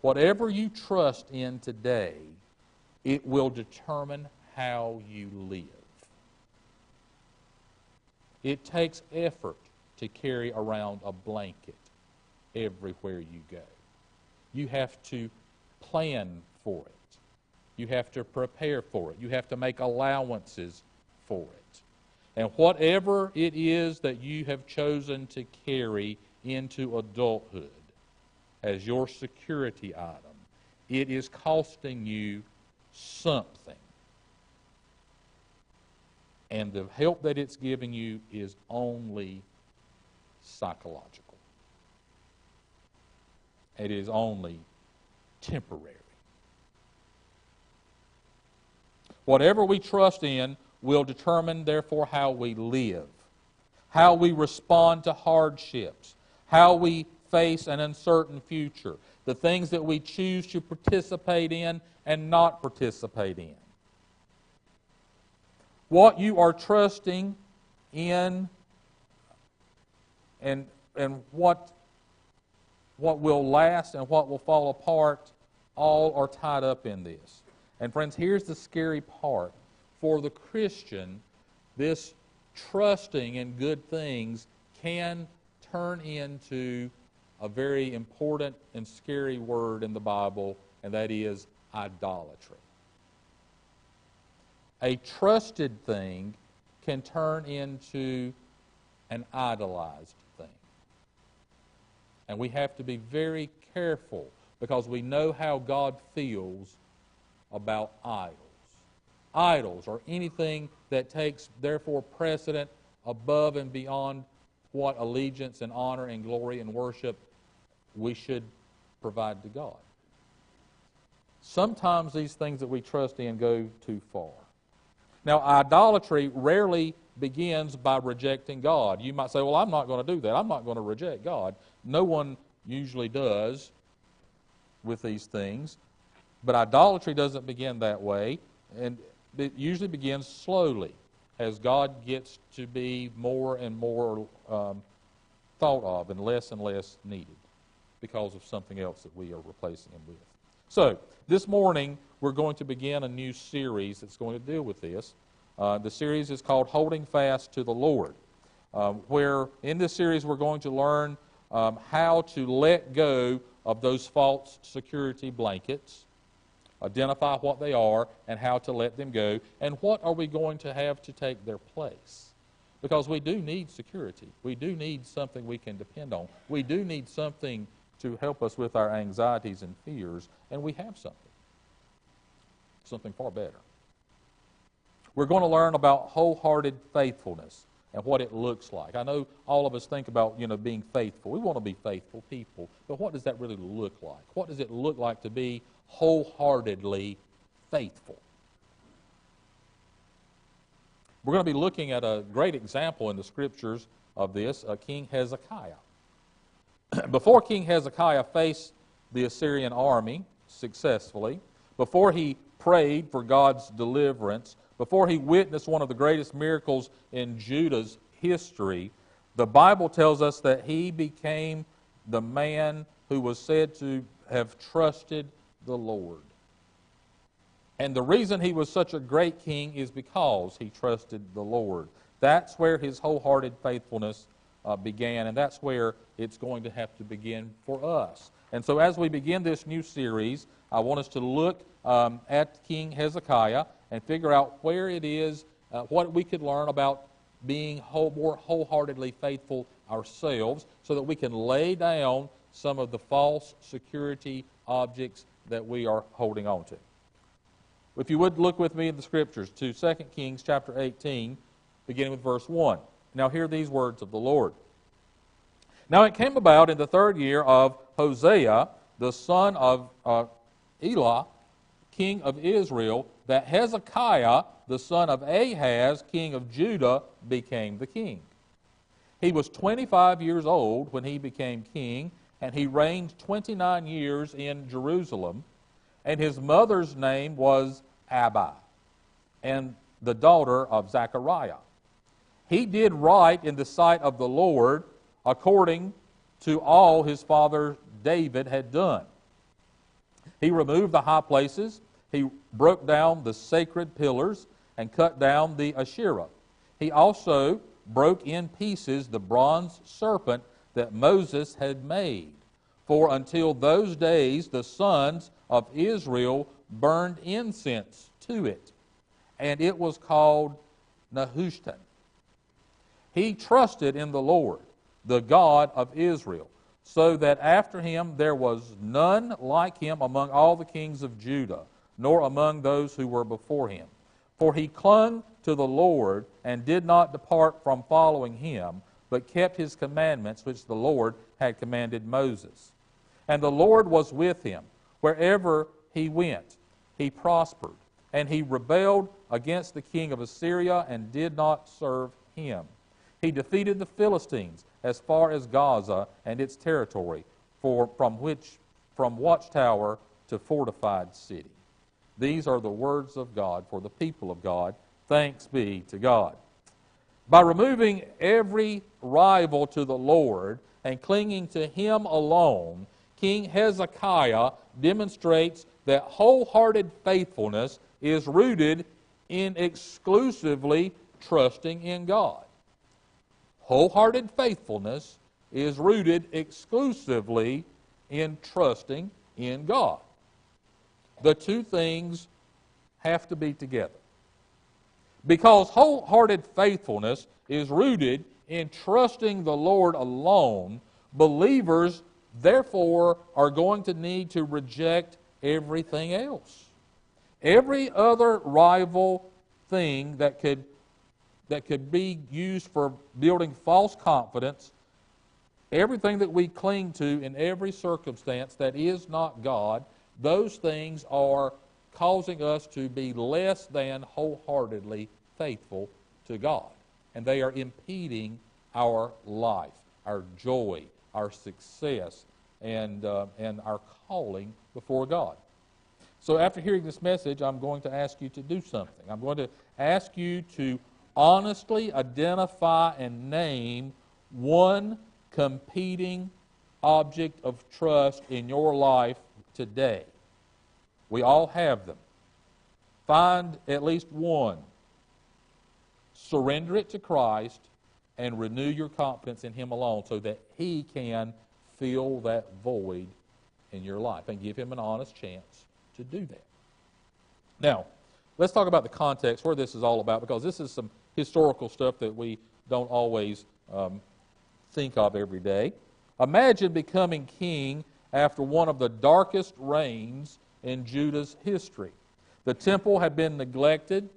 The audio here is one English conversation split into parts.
Whatever you trust in today, it will determine how you live. It takes effort to carry around a blanket everywhere you go. You have to plan for it. You have to prepare for it. You have to make allowances for it. And whatever it is that you have chosen to carry into adulthood as your security item, it is costing you something. And the help that it's giving you is only psychological. It is only temporary. Whatever we trust in will determine, therefore, how we live, how we respond to hardships, how we face an uncertain future, the things that we choose to participate in and not participate in. What you are trusting in and what will last and what will fall apart all are tied up in this. And friends, here's the scary part. For the Christian, this trusting in good things can turn into a very important and scary word in the Bible, and that is idolatry. A trusted thing can turn into an idolized thing. And we have to be very careful because we know how God feels about idols. Idols are anything that takes, therefore, precedent above and beyond what allegiance and honor and glory and worship we should provide to God. Sometimes these things that we trust in go too far. Now, idolatry rarely begins by rejecting God. You might say, well, I'm not going to do that. I'm not going to reject God. No one usually does with these things. But idolatry doesn't begin that way, and it usually begins slowly as God gets to be more and more thought of and less needed because of something else that we are replacing Him with. So, this morning we're going to begin a new series that's going to deal with this. The series is called Holding Fast to the Lord, where in this series we're going to learn how to let go of those false security blankets, identify what they are and how to let them go, and what are we going to have to take their place. Because we do need security. We do need something we can depend on. We do need something to help us with our anxieties and fears, and we have something far better. We're going to learn about wholehearted faithfulness and what it looks like. I know all of us think about, being faithful. We want to be faithful people, but what does that really look like? What does it look like to be wholeheartedly faithful? We're going to be looking at a great example in the Scriptures of this, King Hezekiah. Before King Hezekiah faced the Assyrian army successfully, before he prayed for God's deliverance, before he witnessed one of the greatest miracles in Judah's history, the Bible tells us that he became the man who was said to have trusted the Lord. And the reason he was such a great king is because he trusted the Lord. That's where his wholehearted faithfulness began, and that's where it's going to have to begin for us. And so as we begin this new series, I want us to look at King Hezekiah and figure out where it is, what we could learn about being more wholeheartedly faithful ourselves so that we can lay down some of the false security objects that we are holding on to. If you would look with me in the Scriptures to 2 Kings chapter 18, beginning with verse 1. Now hear these words of the Lord. Now it came about in the 3rd year of Hosea, the son of Elah, king of Israel, that Hezekiah, the son of Ahaz, king of Judah, became the king. He was 25 years old when he became king, and he reigned 29 years in Jerusalem. And his mother's name was Abi, and the daughter of Zechariah. He did right in the sight of the Lord, according to all his father David had done. He removed the high places. He broke down the sacred pillars and cut down the Asherah. He also broke in pieces the bronze serpent that Moses had made. For until those days the sons of Israel burned incense to it, and it was called Nehushtan. He trusted in the Lord, the God of Israel, so that after him there was none like him among all the kings of Judah, nor among those who were before him. For he clung to the Lord and did not depart from following him, but kept his commandments which the Lord had commanded Moses. And the Lord was with him. Wherever he went, he prospered. And he rebelled against the king of Assyria and did not serve him. He defeated the Philistines as far as Gaza and its territory, from watchtower to fortified city. These are the words of God for the people of God. Thanks be to God. By removing every rival to the Lord and clinging to him alone, King Hezekiah demonstrates that wholehearted faithfulness is rooted in exclusively trusting in God. Wholehearted faithfulness is rooted exclusively in trusting in God. The two things have to be together. Because wholehearted faithfulness is rooted in trusting the Lord alone, believers therefore are going to need to reject everything else. Every other rival thing that could be used for building false confidence, everything that we cling to in every circumstance that is not God, those things are causing us to be less than wholeheartedly faithful to God. And they are impeding our life, our joy, our success, and our calling before God. So after hearing this message, I'm going to ask you to do something. I'm going to ask you to honestly identify and name one competing object of trust in your life today. We all have them. Find at least one. Surrender it to Christ and renew your confidence in Him alone so that He can fill that void in your life and give Him an honest chance to do that. Now, let's talk about the context where this is all about, because this is some historical stuff that we don't always think of every day. Imagine becoming king after one of the darkest reigns in Judah's history. The temple had been neglected,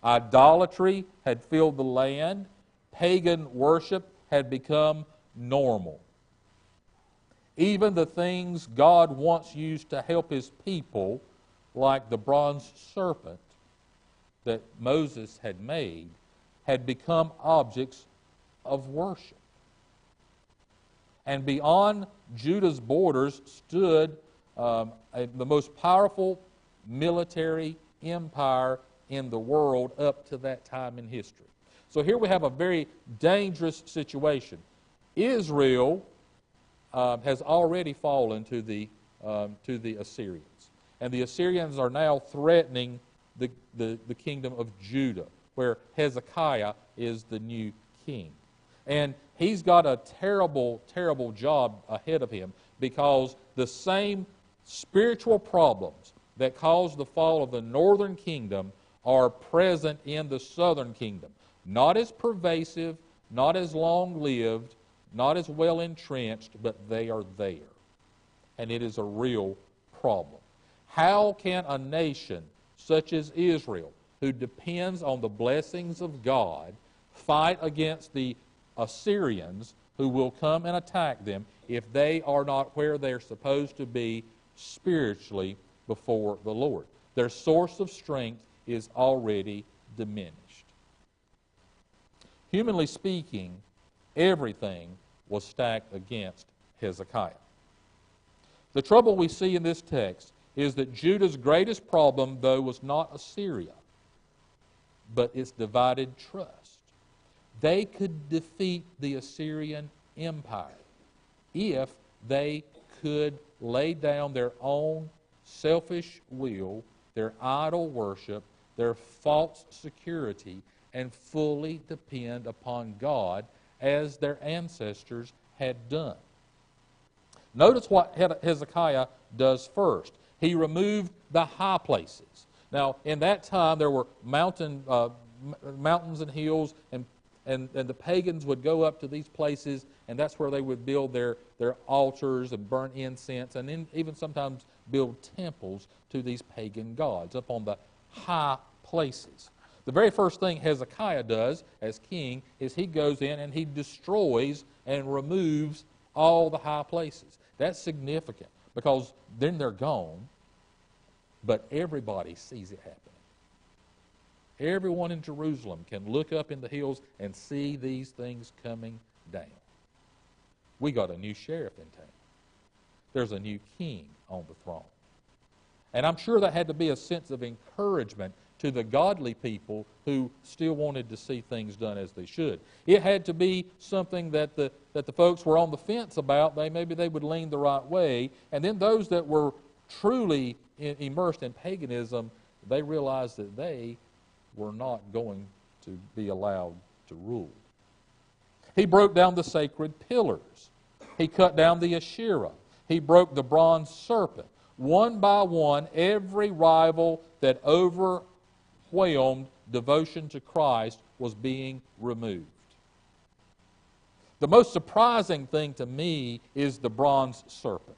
idolatry had filled the land, pagan worship had become normal. Even the things God once used to help His people, like the bronze serpent that Moses had made, had become objects of worship. And beyond Judah's borders stood the most powerful military empire in the world up to that time in history. So here we have a very dangerous situation. Israel has already fallen to the Assyrians. And the Assyrians are now threatening the kingdom of Judah, where Hezekiah is the new king. And he's got a terrible, terrible job ahead of him, because the same spiritual problems that caused the fall of the northern kingdom are present in the southern kingdom. Not as pervasive, not as long-lived, not as well entrenched, but they are there. And it is a real problem. How can a nation such as Israel, who depends on the blessings of God, fight against the Assyrians who will come and attack them if they are not where they're supposed to be spiritually before the Lord? Their source of strength is already diminished. Humanly speaking, everything was stacked against Hezekiah. The trouble we see in this text is that Judah's greatest problem, though, was not Assyria, but its divided trust. They could defeat the Assyrian Empire if they could lay down their own selfish will, their idol worship, their false security, and fully depend upon God as their ancestors had done. Notice what Hezekiah does first. He removed the high places. Now, in that time, there were mountains and hills, and the pagans would go up to these places, and that's where they would build their altars and burn incense, and then even sometimes build temples to these pagan gods up on the high places. The very first thing Hezekiah does as king is he goes in and he destroys and removes all the high places. That's significant because then they're gone, but everybody sees it happening. Everyone in Jerusalem can look up in the hills and see these things coming down. We got a new sheriff in town. There's a new king on the throne. And I'm sure that had to be a sense of encouragement to the godly people who still wanted to see things done as they should. It had to be something that the folks were on the fence about. Maybe they would lean the right way. And then those that were truly immersed in paganism, they realized that they were not going to be allowed to rule. He broke down the sacred pillars. He cut down the Asherah. He broke the bronze serpent. One by one, every rival that overwhelmed devotion to Christ was being removed. The most surprising thing to me is the bronze serpent.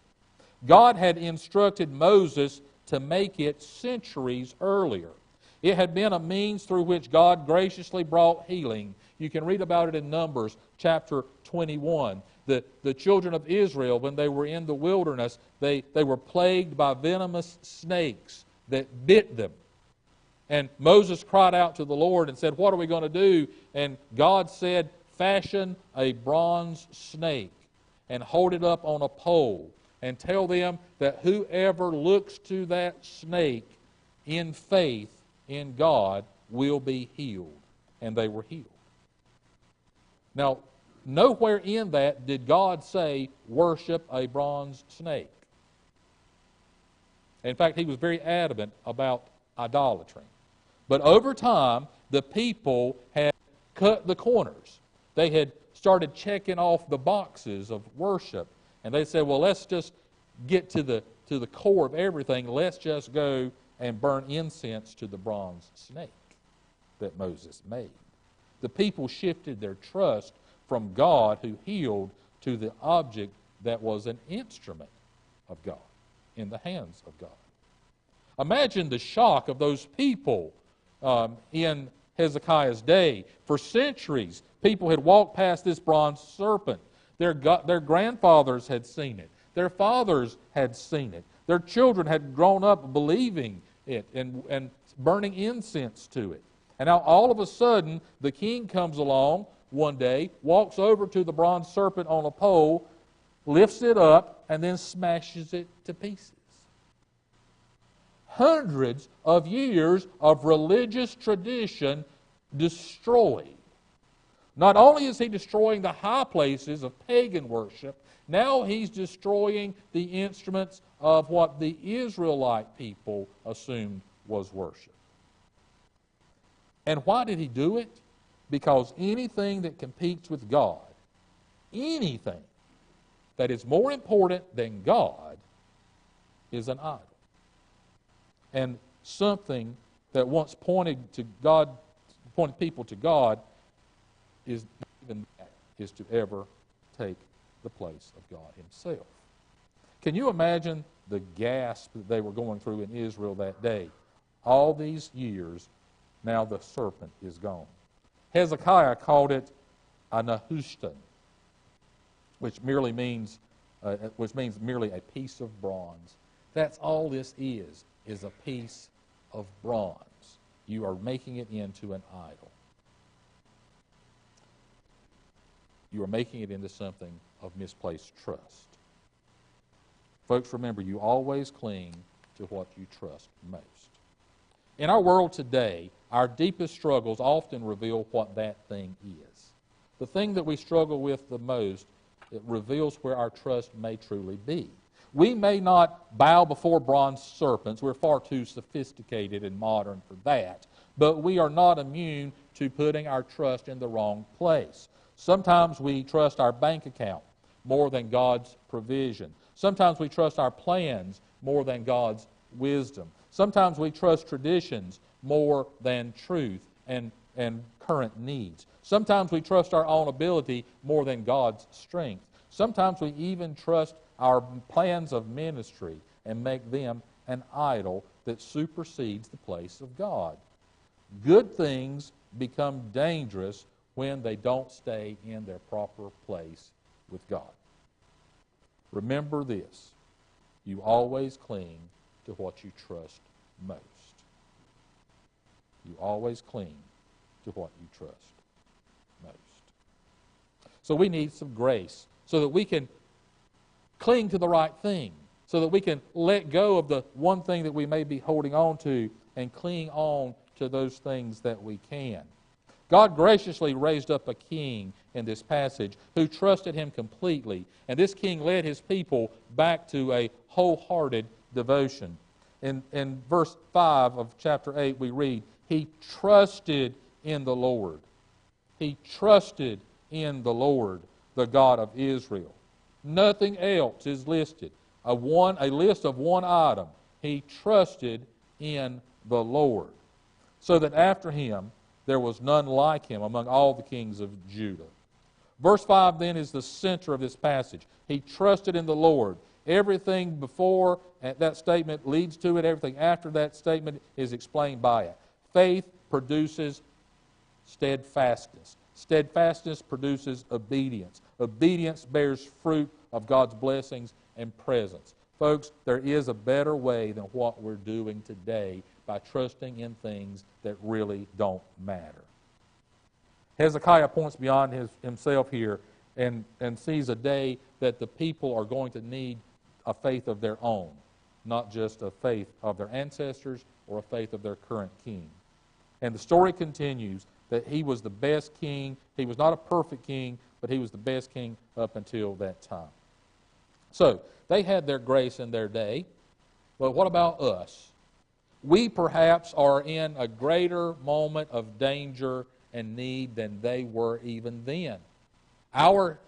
God had instructed Moses to make it centuries earlier. It had been a means through which God graciously brought healing. You can read about it in Numbers chapter 21. The children of Israel, when they were in the wilderness, they were plagued by venomous snakes that bit them. And Moses cried out to the Lord and said, "What are we going to do?" And God said, "Fashion a bronze snake and hold it up on a pole and tell them that whoever looks to that snake in faith in God will be healed." And they were healed. Now, nowhere in that did God say, worship a bronze snake. In fact, he was very adamant about idolatry. But over time, the people had cut the corners. They had started checking off the boxes of worship. And they said, well, let's just get to the core of everything. Let's just go and burn incense to the bronze snake that Moses made. The people shifted their trust from God who healed to the object that was an instrument of God, in the hands of God. Imagine the shock of those people in Hezekiah's day. For centuries, people had walked past this bronze serpent. Their grandfathers had seen it. Their fathers had seen it. Their children had grown up believing it and burning incense to it. And now all of a sudden, the king comes along one day, walks over to the bronze serpent on a pole, lifts it up, and then smashes it to pieces. Hundreds of years of religious tradition destroyed. Not only is he destroying the high places of pagan worship, now he's destroying the instruments of what the Israelite people assumed was worship. And why did he do it? Because anything that competes with God, anything that is more important than God, is an idol. And something that once pointed people to God is to ever take the place of God himself. Can you imagine the gasp that they were going through in Israel that day? All these years, now the serpent is gone. Hezekiah called it a Nehushtan, which means merely a piece of bronze. That's all this is a piece of bronze. You are making it into an idol. You are making it into something of misplaced trust. Folks, remember, you always cling to what you trust most. In our world today, our deepest struggles often reveal what that thing is. The thing that we struggle with the most, it reveals where our trust may truly be. We may not bow before bronze serpents. We're far too sophisticated and modern for that. But we are not immune to putting our trust in the wrong place. Sometimes we trust our bank account more than God's provision. Sometimes we trust our plans more than God's wisdom. Sometimes we trust traditions more than truth and current needs. Sometimes we trust our own ability more than God's strength. Sometimes we even trust our plans of ministry and make them an idol that supersedes the place of God. Good things become dangerous when they don't stay in their proper place with God. Remember this: you always cling to what you trust most. You always cling to what you trust most. So we need some grace so that we can cling to the right thing, so that we can let go of the one thing that we may be holding on to and cling on to those things that we can. God graciously raised up a king in this passage who trusted him completely, and this king led his people back to a wholehearted devotion. In verse 5 of chapter 8 we read, he trusted in the Lord. He trusted in the Lord, the God of Israel. Nothing else is listed. A list of one item. He trusted in the Lord, so that after him there was none like him among all the kings of Judah. Verse 5 then is the center of this passage. He trusted in the Lord. Everything before that statement leads to it. Everything after that statement is explained by it. Faith produces steadfastness. Steadfastness produces obedience. Obedience bears fruit of God's blessings and presence. Folks, there is a better way than what we're doing today by trusting in things that really don't matter. Hezekiah points beyond himself here and sees a day that the people are going to need a faith of their own, not just a faith of their ancestors or a faith of their current king. And the story continues that he was the best king. He was not a perfect king, but he was the best king up until that time. So, they had their grace in their day, but what about us? We perhaps are in a greater moment of danger and need than they were even then. Our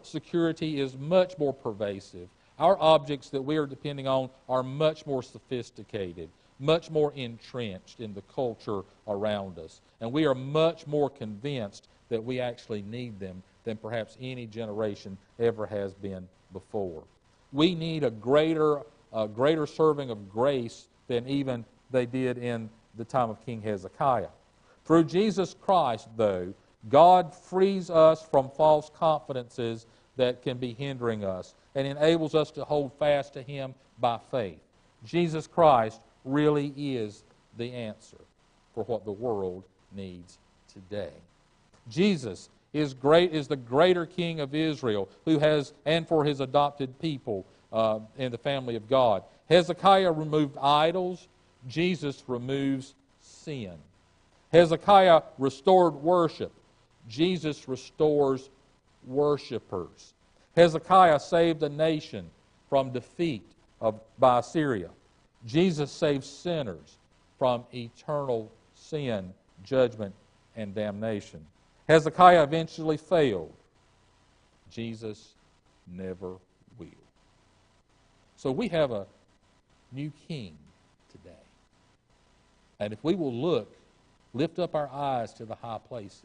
security is much more pervasive. Our objects that we are depending on are much more sophisticated, much more entrenched in the culture around us. And we are much more convinced that we actually need them than perhaps any generation ever has been before. We need a greater serving of grace than even they did in the time of King Hezekiah. Through Jesus Christ, though, God frees us from false confidences that can be hindering us and enables us to hold fast to Him by faith. Jesus Christ really is the answer for what the world needs today. Jesus is the greater King of Israel who has, and for His adopted people in the family of God. Hezekiah removed idols. Jesus removes sin. Hezekiah restored worship. Jesus restores worshipers. Hezekiah saved a nation from defeat by Assyria. Jesus saves sinners from eternal sin, judgment, and damnation. Hezekiah eventually failed. Jesus never will. So we have a new king today. And if we will lift up our eyes to the high places,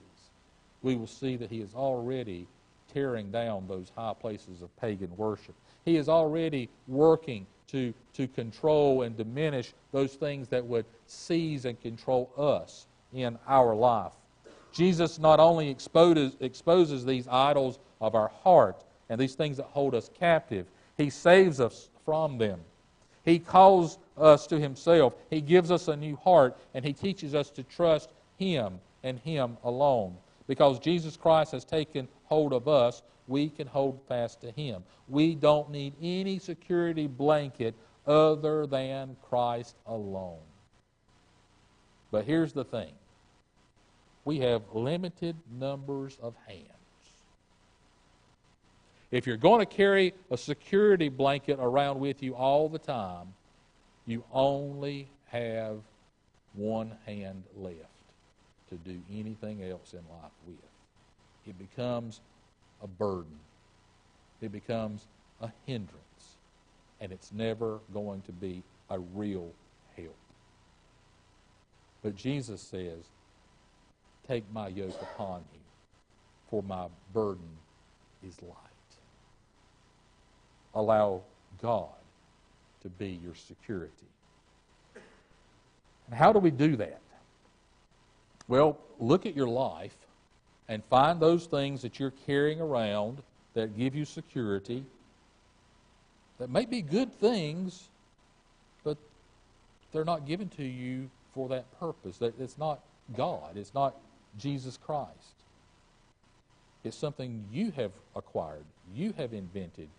we will see that He is already tearing down those high places of pagan worship. He is already working to control and diminish those things that would seize and control us in our life. Jesus not only exposes these idols of our heart and these things that hold us captive, He saves us from them. He calls us to Himself. He gives us a new heart, and He teaches us to trust Him and Him alone. Because Jesus Christ has taken hold of us, we can hold fast to Him. We don't need any security blanket other than Christ alone. But here's the thing. We have limited numbers of hands. If you're going to carry a security blanket around with you all the time, you only have one hand left to do anything else in life with. It becomes a burden. It becomes a hindrance. And it's never going to be a real help. But Jesus says, take my yoke upon you, for my burden is light. Allow God to be your security. And how do we do that? Well, look at your life and find those things that you're carrying around that give you security, that may be good things, but they're not given to you for that purpose. It's not God. It's not Jesus Christ. It's something you have acquired, you have invented,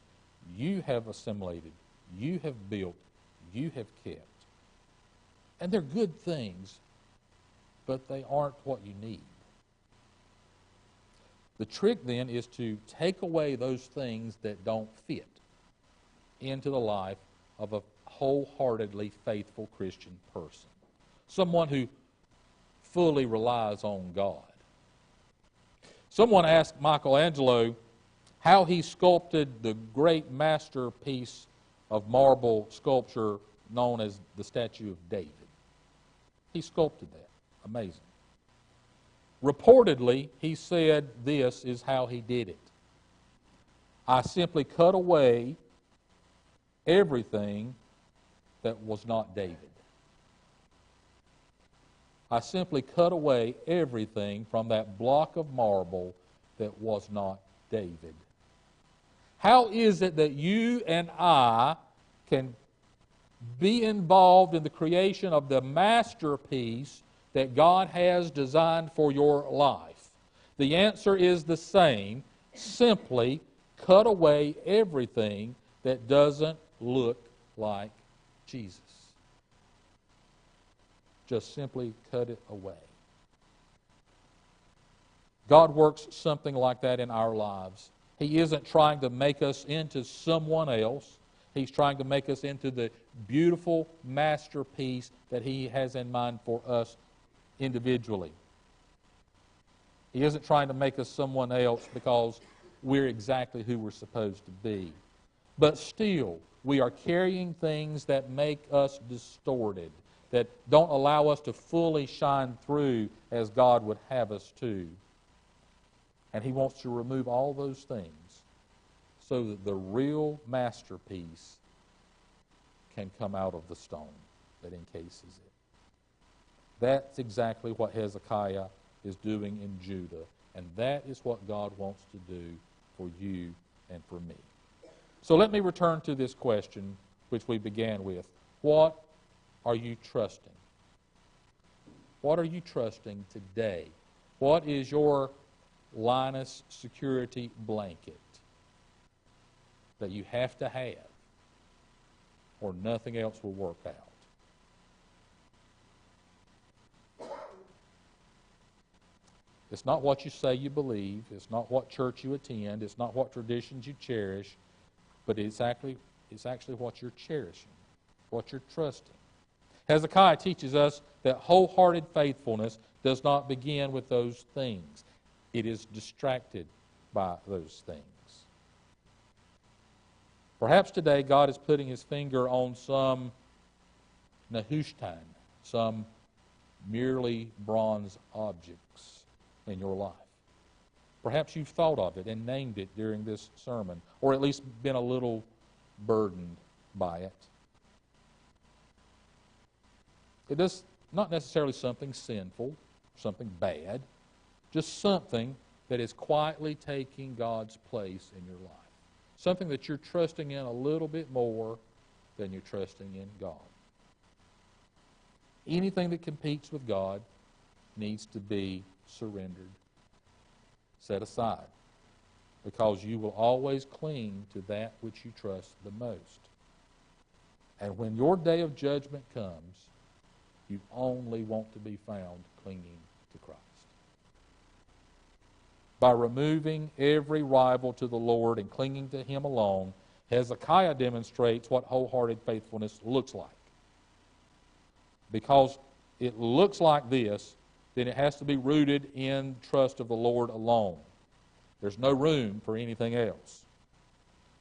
you have assimilated, you have built, you have kept. And they're good things, but they aren't what you need. The trick then is to take away those things that don't fit into the life of a wholeheartedly faithful Christian person. Someone who fully relies on God. Someone asked Michelangelo how he sculpted the great masterpiece of marble sculpture known as the Statue of David. He sculpted that. Amazing. Reportedly, he said this is how he did it. I simply cut away everything that was not David. I simply cut away everything from that block of marble that was not David. How is it that you and I can be involved in the creation of the masterpiece that God has designed for your life? The answer is the same. Simply cut away everything that doesn't look like Jesus. Just simply cut it away. God works something like that in our lives. He isn't trying to make us into someone else. He's trying to make us into the beautiful masterpiece that He has in mind for us individually. He isn't trying to make us someone else because we're exactly who we're supposed to be. But still, we are carrying things that make us distorted, that don't allow us to fully shine through as God would have us to. And He wants to remove all those things so that the real masterpiece can come out of the stone that encases it. That's exactly what Hezekiah is doing in Judah. And that is what God wants to do for you and for me. So let me return to this question which we began with. What are you trusting? What are you trusting today? What is your Linus security blanket that you have to have, or nothing else will work out? It's not what you say you believe. It's not what church you attend. It's not what traditions you cherish. But it's actually what you're cherishing, what you're trusting. Hezekiah teaches us that wholehearted faithfulness does not begin with those things. It is distracted by those things. Perhaps today God is putting His finger on some Nehushtan, some merely bronze objects in your life. Perhaps you've thought of it and named it during this sermon, or at least been a little burdened by it. It is not necessarily something sinful, something bad, just something that is quietly taking God's place in your life. Something that you're trusting in a little bit more than you're trusting in God. Anything that competes with God needs to be surrendered, set aside, because you will always cling to that which you trust the most. And when your day of judgment comes, you only want to be found clinging to Christ. by removing every rival to the Lord and clinging to Him alone, Hezekiah demonstrates what wholehearted faithfulness looks like. Because it looks like this, then it has to be rooted in trust of the Lord alone. There's no room for anything else.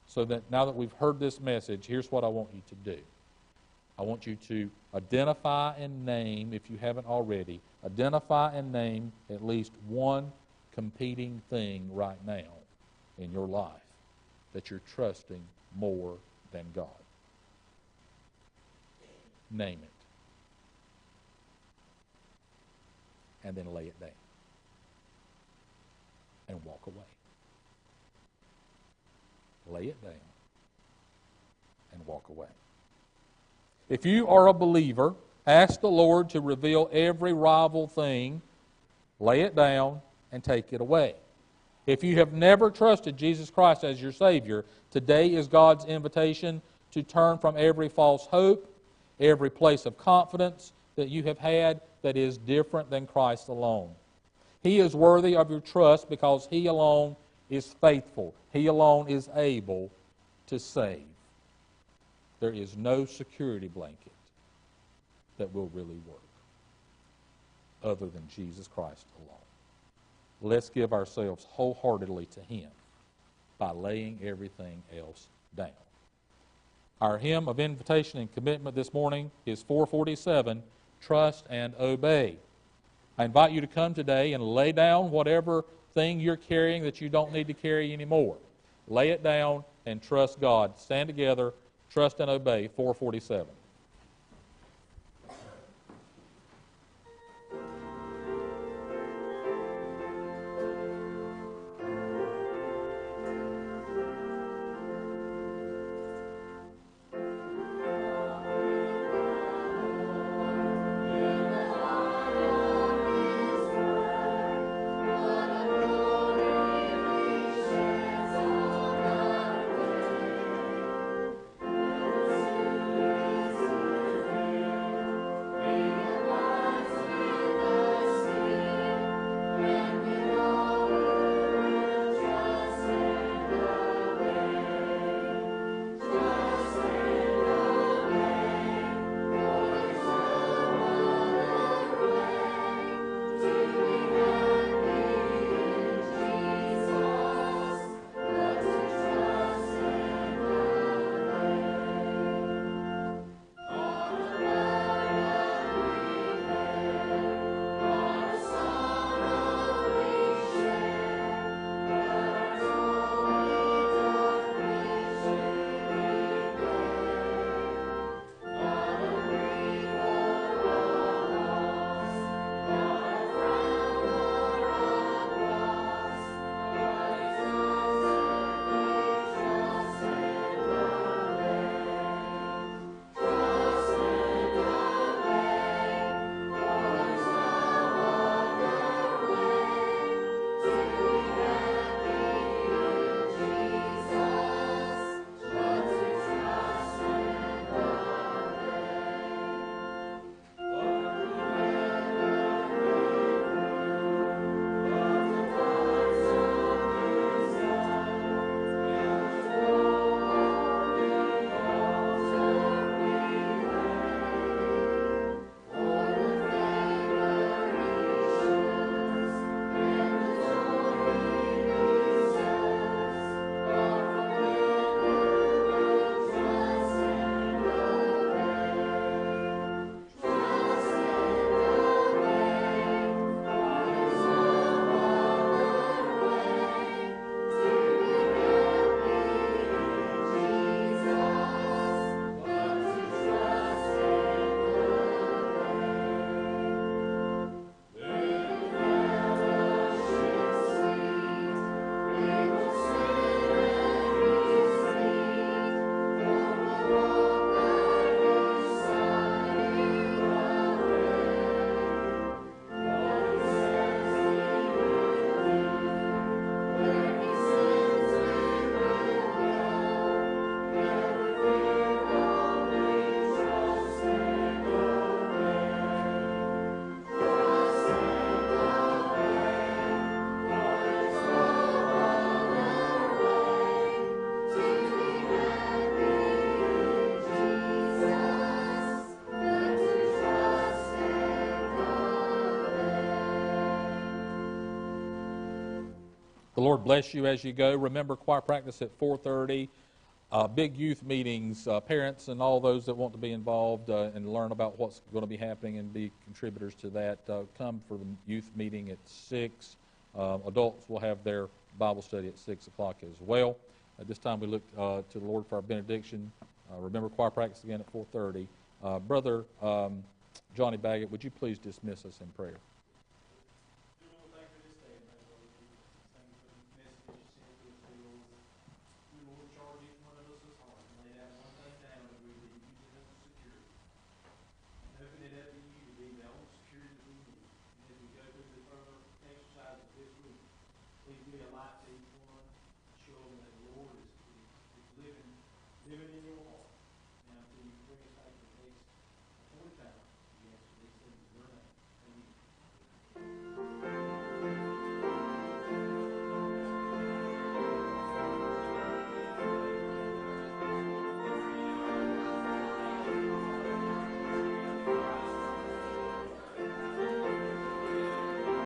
So that now that we've heard this message, here's what I want you to do. I want you to identify and name, if you haven't already, identify and name at least one competing thing right now in your life that you're trusting more than God. Name it. And then lay it down. And walk away. Lay it down and walk away. If you are a believer, ask the Lord to reveal every rival thing, lay it down, and take it away. If you have never trusted Jesus Christ as your Savior, today is God's invitation to turn from every false hope, every place of confidence that you have had that is different than Christ alone. He is worthy of your trust because He alone is faithful. He alone is able to save. There is no security blanket that will really work other than Jesus Christ alone. Let's give ourselves wholeheartedly to Him by laying everything else down. Our hymn of invitation and commitment this morning is 447, Trust and Obey. I invite you to come today and lay down whatever thing you're carrying that you don't need to carry anymore. Lay it down and trust God. Stand together, trust and obey, 447. The Lord bless you as you go. Remember, choir practice at 4:30. Big youth meetings, parents and all those that want to be involved and learn about what's going to be happening and be contributors to that, come for the youth meeting at 6. Adults will have their Bible study at 6 o'clock as well. At this time, we look to the Lord for our benediction. Remember, choir practice again at 4:30. Brother Johnny Baggett, would you please dismiss us in prayer?